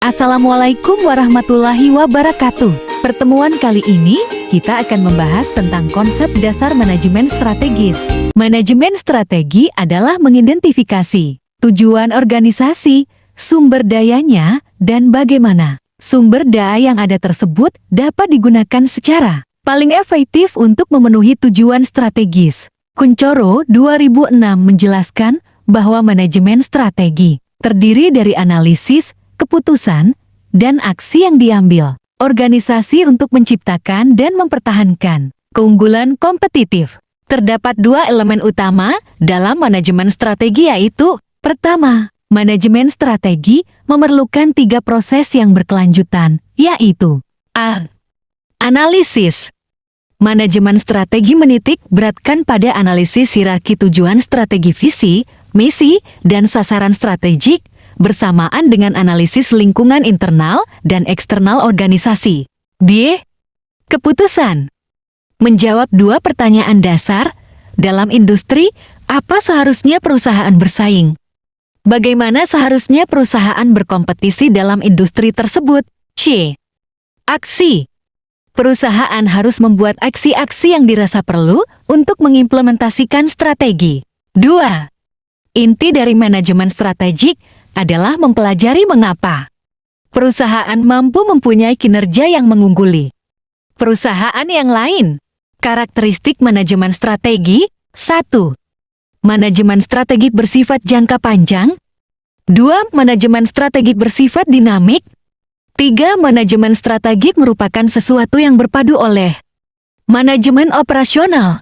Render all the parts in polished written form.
Assalamualaikum warahmatullahi wabarakatuh. Pertemuan kali ini, kita akan membahas tentang konsep dasar manajemen strategis. Manajemen strategi adalah mengidentifikasi tujuan organisasi, sumber dayanya, dan bagaimana sumber daya yang ada tersebut dapat digunakan secara paling efektif untuk memenuhi tujuan strategis. Kuncoro 2006 menjelaskan bahwa manajemen strategi terdiri dari analisis, keputusan, dan aksi yang diambil organisasi untuk menciptakan dan mempertahankan keunggulan kompetitif. Terdapat dua elemen utama dalam manajemen strategi, yaitu pertama, manajemen strategi memerlukan 3 proses yang berkelanjutan, yaitu A. Analisis. Manajemen strategi menitik beratkan pada analisis hierarki tujuan strategi, visi, misi, dan sasaran strategik, bersamaan dengan analisis lingkungan internal dan eksternal organisasi. B. Keputusan. Menjawab 2 pertanyaan dasar dalam industri: apa seharusnya perusahaan bersaing? Bagaimana seharusnya perusahaan berkompetisi dalam industri tersebut? C. Aksi. Perusahaan harus membuat aksi-aksi yang dirasa perlu untuk mengimplementasikan strategi. 2. Inti dari manajemen strategik adalah mempelajari mengapa perusahaan mampu mempunyai kinerja yang mengungguli perusahaan yang lain. Karakteristik manajemen strategi: 1. Manajemen strategik bersifat jangka panjang. 2. Manajemen strategik bersifat dinamik. 3. Manajemen strategik merupakan sesuatu yang berpadu oleh manajemen operasional.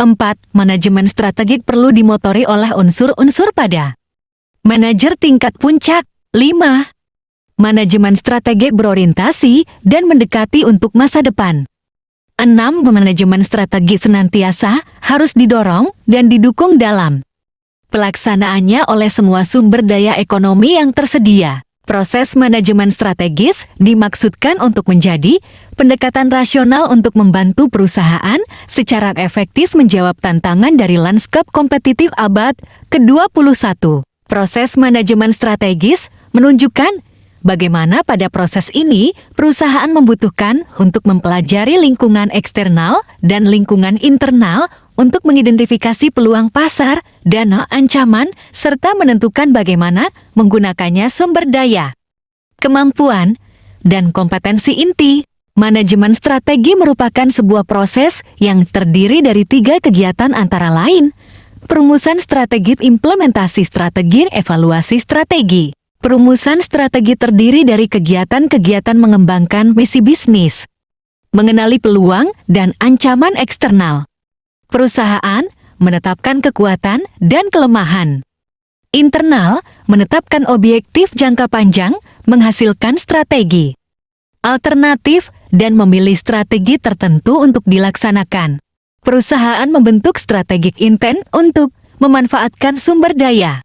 4. Manajemen strategik perlu dimotori oleh unsur-unsur pada manajer tingkat puncak. 5. Manajemen strategik berorientasi dan mendekati untuk masa depan. 6. Manajemen strategi senantiasa harus didorong dan didukung dalam pelaksanaannya oleh semua sumber daya ekonomi yang tersedia. Proses manajemen strategis dimaksudkan untuk menjadi pendekatan rasional untuk membantu perusahaan secara efektif menjawab tantangan dari lanskap kompetitif abad ke-21. Proses manajemen strategis menunjukkan bagaimana pada proses ini perusahaan membutuhkan untuk mempelajari lingkungan eksternal dan lingkungan internal untuk mengidentifikasi peluang pasar dan ancaman, serta menentukan bagaimana menggunakannya sumber daya. Kemampuan dan kompetensi inti. Manajemen strategi merupakan sebuah proses yang terdiri dari 3 kegiatan, antara lain perumusan strategi, implementasi strategi, evaluasi strategi. Perumusan strategi terdiri dari kegiatan-kegiatan mengembangkan misi bisnis, mengenali peluang dan ancaman eksternal perusahaan, menetapkan kekuatan dan kelemahan internal, menetapkan objektif jangka panjang, menghasilkan strategi alternatif, dan memilih strategi tertentu untuk dilaksanakan. Perusahaan membentuk strategic intent untuk memanfaatkan sumber daya,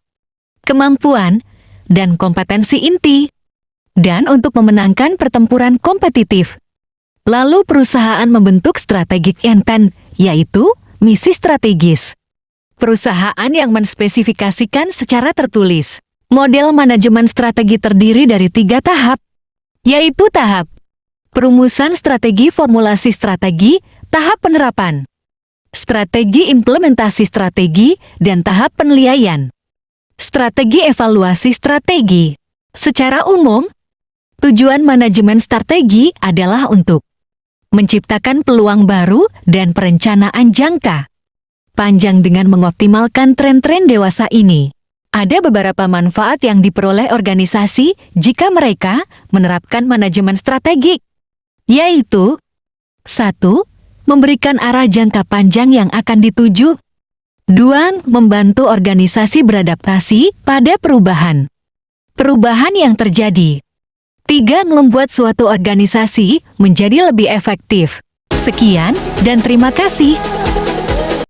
kemampuan, dan kompetensi inti, dan untuk memenangkan pertempuran kompetitif. Lalu perusahaan membentuk strategic intent, yaitu misi strategis. Perusahaan yang menspesifikasikan secara tertulis. Model manajemen strategi terdiri dari 3 tahap, yaitu tahap perumusan strategi, formulasi strategi, tahap penerapan strategi, implementasi strategi, dan tahap penilaian strategi, evaluasi strategi. Secara umum, tujuan manajemen strategi adalah untuk menciptakan peluang baru dan perencanaan jangka panjang dengan mengoptimalkan tren-tren dewasa ini. Ada beberapa manfaat yang diperoleh organisasi jika mereka menerapkan manajemen strategik, yaitu 1. Memberikan arah jangka panjang yang akan dituju. 2. Membantu organisasi beradaptasi pada perubahan yang terjadi. 3. Membuat suatu organisasi menjadi lebih efektif. Sekian dan terima kasih.